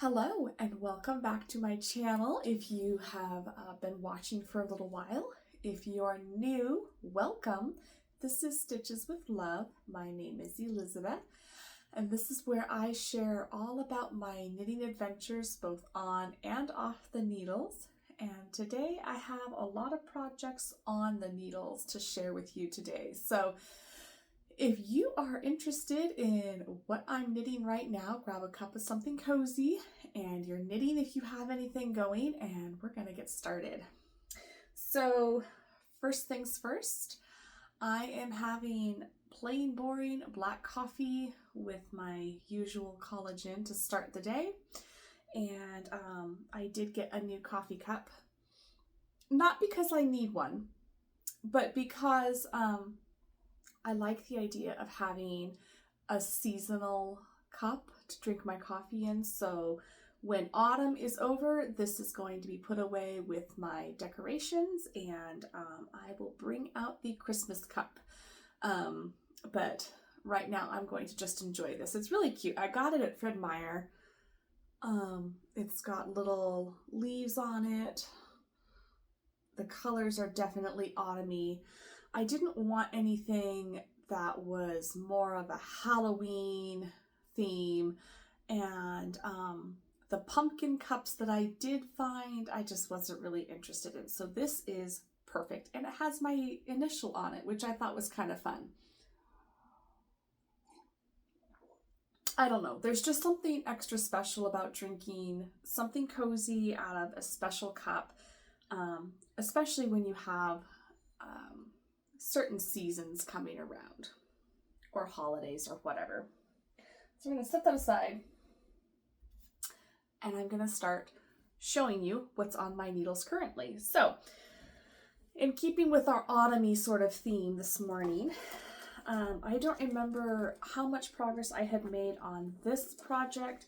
Hello and welcome back to my channel if you have been watching for a little while. If you are new, welcome. This is Stitches with Love. My name is Elizabeth and this is where I share all about my knitting adventures both on and off the needles. And today I have a lot of projects on the needles to share with you today. So if you are interested in what I'm knitting right now, grab a cup of something cozy and you're knitting if you have anything going, and we're gonna get started. So first things first, I am having plain boring black coffee with my usual collagen to start the day. And I did get a new coffee cup, not because I need one, but because I like the idea of having a seasonal cup to drink my coffee in. So when autumn is over, this is going to be put away with my decorations, and I will bring out the Christmas cup. But right now I'm going to just enjoy this. It's really cute. I got it at Fred Meyer. It's got little leaves on it. The colors are definitely autumny. I didn't want anything that was more of a Halloween theme, and the pumpkin cups that I did find, I just wasn't really interested in. So this is perfect, and it has my initial on it, which I thought was kind of fun. I don't know, there's just something extra special about drinking something cozy out of a special cup, especially when you have certain seasons coming around, or holidays or whatever. So I'm going to set that aside and I'm going to start showing you what's on my needles currently. So in keeping with our autumny sort of theme this morning, I don't remember how much progress I had made on this project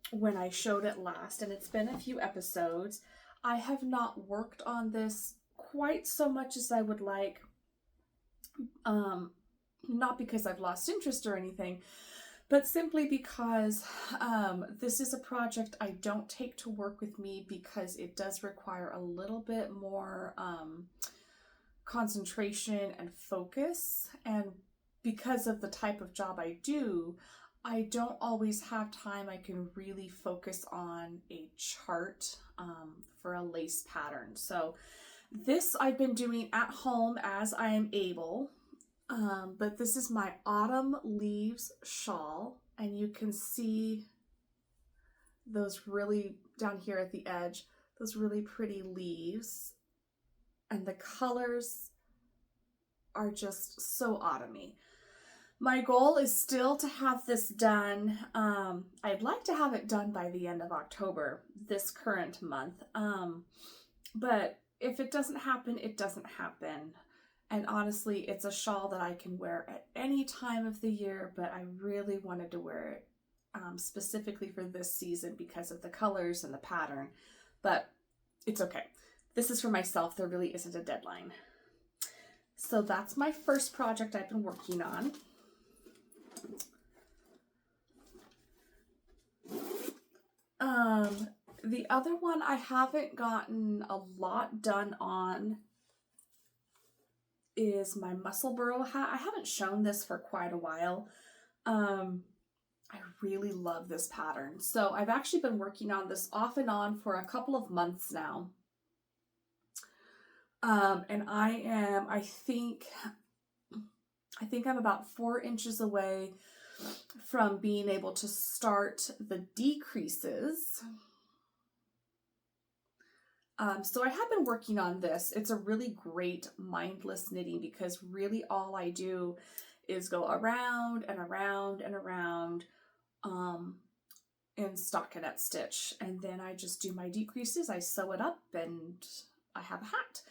when I showed it last, and it's been a few episodes. I have not worked on this quite so much as I would like. Not because I've lost interest or anything, but simply because this is a project I don't take to work with me because it does require a little bit more concentration and focus. And because of the type of job I do, I don't always have time I can really focus on a chart for a lace pattern. So this I've been doing at home as I am able. But this is my autumn leaves shawl, and you can see those really, down here at the edge, those really pretty leaves, and the colors are just so autumny. My goal is still to have this done. I'd like to have it done by the end of October, this current month. But if it doesn't happen, it doesn't happen. And honestly, it's a shawl that I can wear at any time of the year, but I really wanted to wear it specifically for this season because of the colors and the pattern. But it's okay. This is for myself. There really isn't a deadline. So that's my first project I've been working on. The other one I haven't gotten a lot done on is my Musselburgh hat. I haven't shown this for quite a while. I really love this pattern. So I've actually been working on this off and on for a couple of months now. And I think I'm about 4 inches away from being able to start the decreases. So I have been working on this. It's a really great mindless knitting because really all I do is go around and around and around in stockinette stitch, and then I just do my decreases, I sew it up, and I have a hat.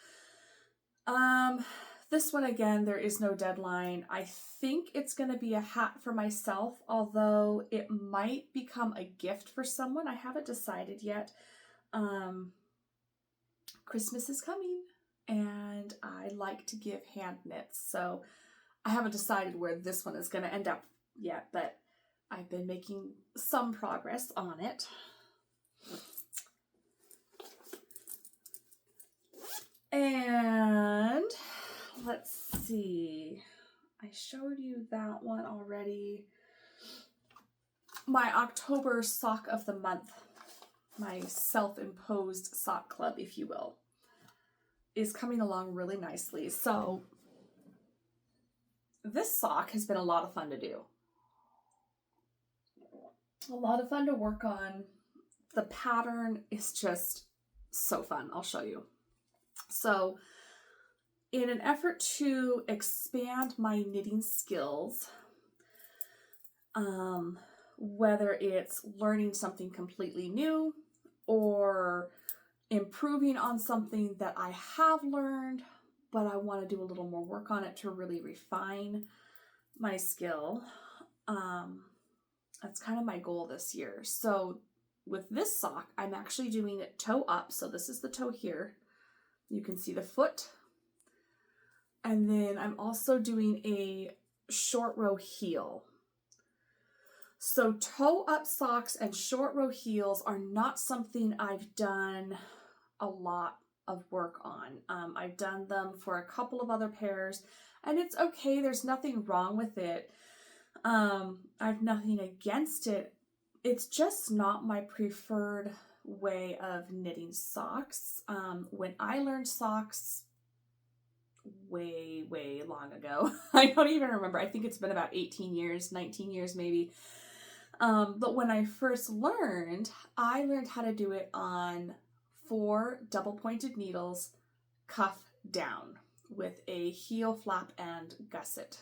This one, again, there is no deadline. I think it's going to be a hat for myself, although it might become a gift for someone. I haven't decided yet. Christmas is coming and I like to give hand knits, so I haven't decided where this one is going to end up yet, but I've been making some progress on it. And let's see, I showed you that one already. My October sock of the month, my self-imposed sock club, if you will, is coming along really nicely. So this sock has been a lot of fun to do. A lot of fun to work on. The pattern is just so fun. I'll show you. So in an effort to expand my knitting skills, whether it's learning something completely new or improving on something that I have learned, but I want to do a little more work on it to really refine my skill. That's kind of my goal this year. So with this sock, I'm actually doing it toe up. So this is the toe here. You can see the foot. And then I'm also doing a short row heel. So toe up socks and short row heels are not something I've done a lot of work on. I've done them for a couple of other pairs, and it's okay. There's nothing wrong with it. I've nothing against it. It's just not my preferred way of knitting socks. When I learned socks way long ago, I don't even remember. I think it's been about 18 years, 19 years maybe. But when I first learned, I learned how to do it on 4 double pointed needles, cuff down, with a heel flap and gusset.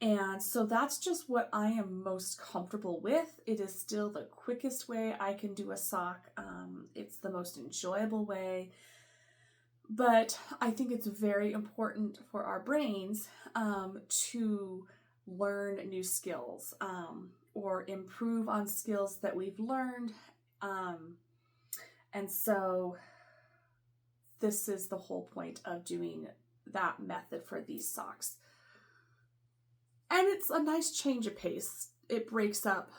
And so that's just what I am most comfortable with. It is still the quickest way I can do a sock. It's the most enjoyable way. But I think it's very important for our brains to learn new skills or improve on skills that we've learned. And so this is the whole point of doing that method for these socks. And it's a nice change of pace. It breaks up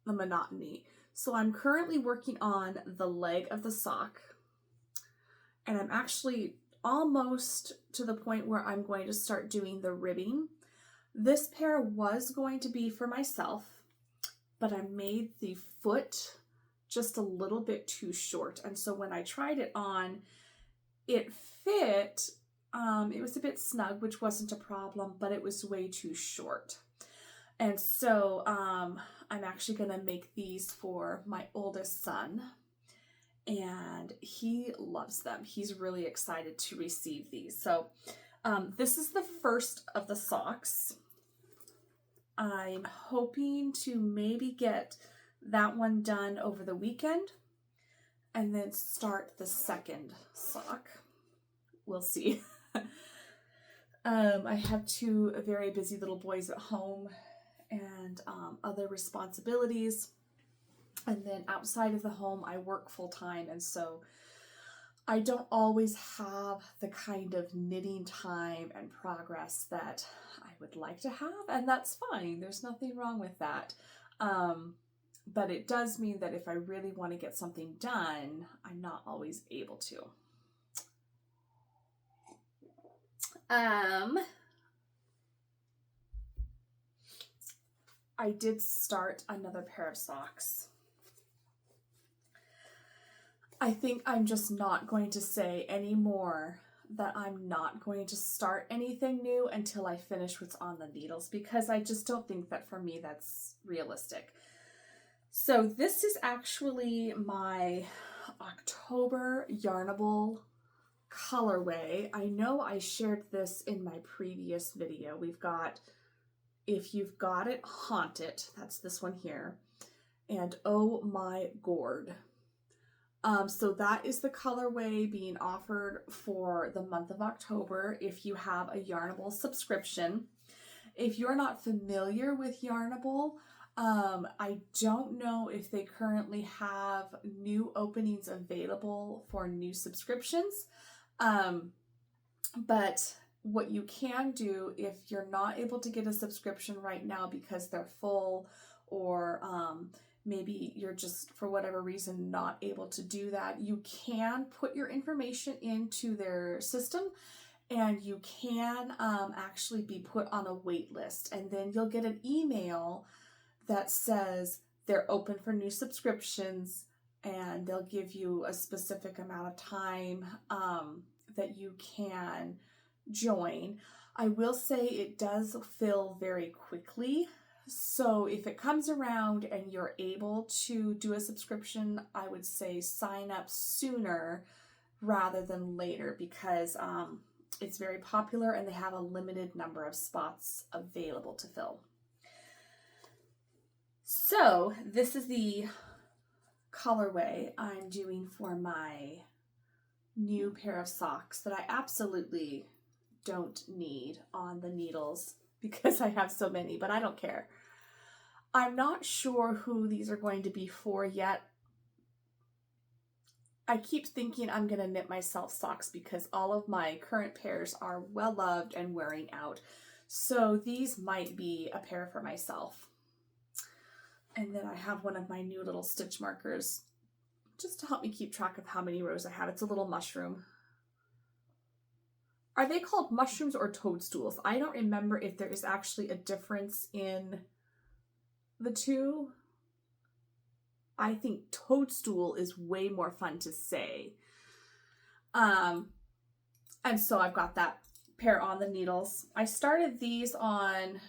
the monotony. So I'm currently working on the leg of the sock. And I'm actually almost to the point where I'm going to start doing the ribbing. This pair was going to be for myself, but I made the foot just a little bit too short. And so when I tried it on, it fit. It was a bit snug, which wasn't a problem, but it was way too short. And so I'm actually going to make these for my oldest son, and he loves them. He's really excited to receive these. So this is the first of the socks. I'm hoping to maybe get that one done over the weekend and then start the second sock. We'll see. I have 2 very busy little boys at home and other responsibilities. And then outside of the home, I work full time. And so I don't always have the kind of knitting time and progress that I would like to have. And that's fine. There's nothing wrong with that. But it does mean that if I really want to get something done, I'm not always able to. I did start another pair of socks. I think I'm just not going to say anymore that I'm not going to start anything new until I finish what's on the needles, because I just don't think that for me that's realistic. So this is actually my October Yarnable colorway. I know I shared this in my previous video. We've got If You've Got It, Haunt It. That's this one here. And Oh My Gourd. So that is the colorway being offered for the month of October if you have a Yarnable subscription. If you're not familiar with Yarnable, I don't know if they currently have new openings available for new subscriptions. But what you can do if you're not able to get a subscription right now because they're full, or maybe you're just, for whatever reason, not able to do that, you can put your information into their system, and you can actually be put on a wait list, and then you'll get an email that says they're open for new subscriptions, and they'll give you a specific amount of time that you can join. I will say it does fill very quickly. So if it comes around and you're able to do a subscription, I would say sign up sooner rather than later, because it's very popular and they have a limited number of spots available to fill. So this is the colorway I'm doing for my new pair of socks that I absolutely don't need on the needles because I have so many, but I don't care. I'm not sure who these are going to be for yet. I keep thinking I'm going to knit myself socks because all of my current pairs are well loved and wearing out. So these might be a pair for myself. And then I have one of my new little stitch markers just to help me keep track of how many rows I have. It's a little mushroom. Are they called mushrooms or toadstools? I don't remember if there is actually a difference in the two. I think toadstool is way more fun to say. And so I've got that pair on the needles. I started these on,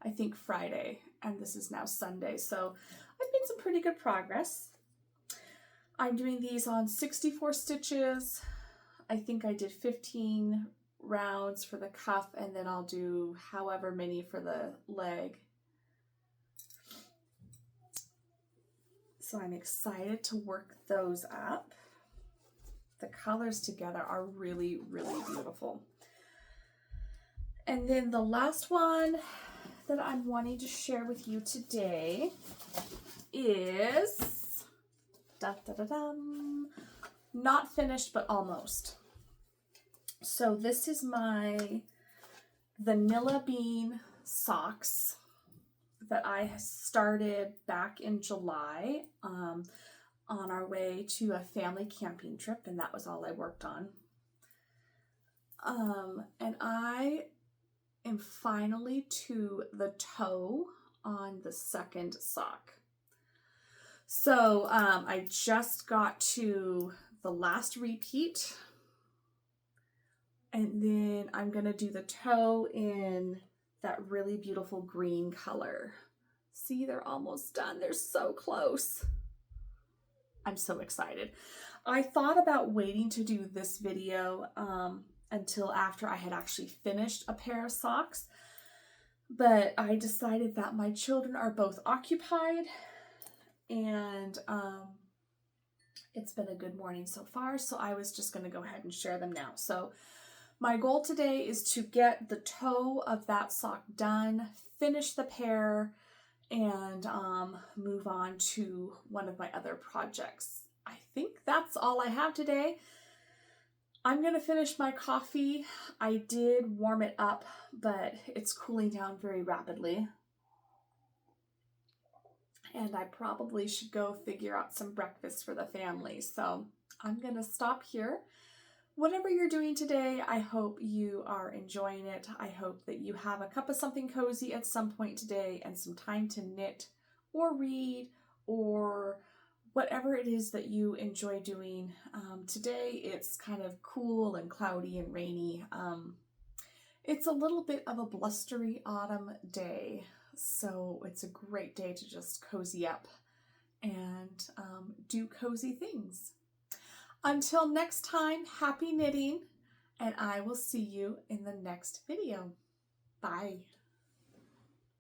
I think, Friday, and this is now Sunday. So I've made some pretty good progress. I'm doing these on 64 stitches. I think I did 15 rounds for the cuff, and then I'll do however many for the leg. So I'm excited to work those up. The colors together are really, really beautiful. And then the last one that I'm wanting to share with you today is not finished, but almost. So this is my Vanilla Bean socks that I started back in July on our way to a family camping trip, and that was all I worked on. And I am finally to the toe on the second sock. So I just got to the last repeat, and then I'm gonna do the toe in that really beautiful green color. See, they're almost done. They're so close. I'm so excited. I thought about waiting to do this video until after I had actually finished a pair of socks, but I decided that my children are both occupied, and it's been a good morning so far, so I was just going to go ahead and share them now. So my goal today is to get the toe of that sock done, finish the pair, and move on to one of my other projects. I think that's all I have today. I'm going to finish my coffee. I did warm it up, but it's cooling down very rapidly. And I probably should go figure out some breakfast for the family. So I'm going to stop here. Whatever you're doing today, I hope you are enjoying it. I hope that you have a cup of something cozy at some point today and some time to knit or read or whatever it is that you enjoy doing. Today it's kind of cool and cloudy and rainy. It's a little bit of a blustery autumn day, so it's a great day to just cozy up and do cozy things. Until next time, happy knitting, and I will see you in the next video. Bye.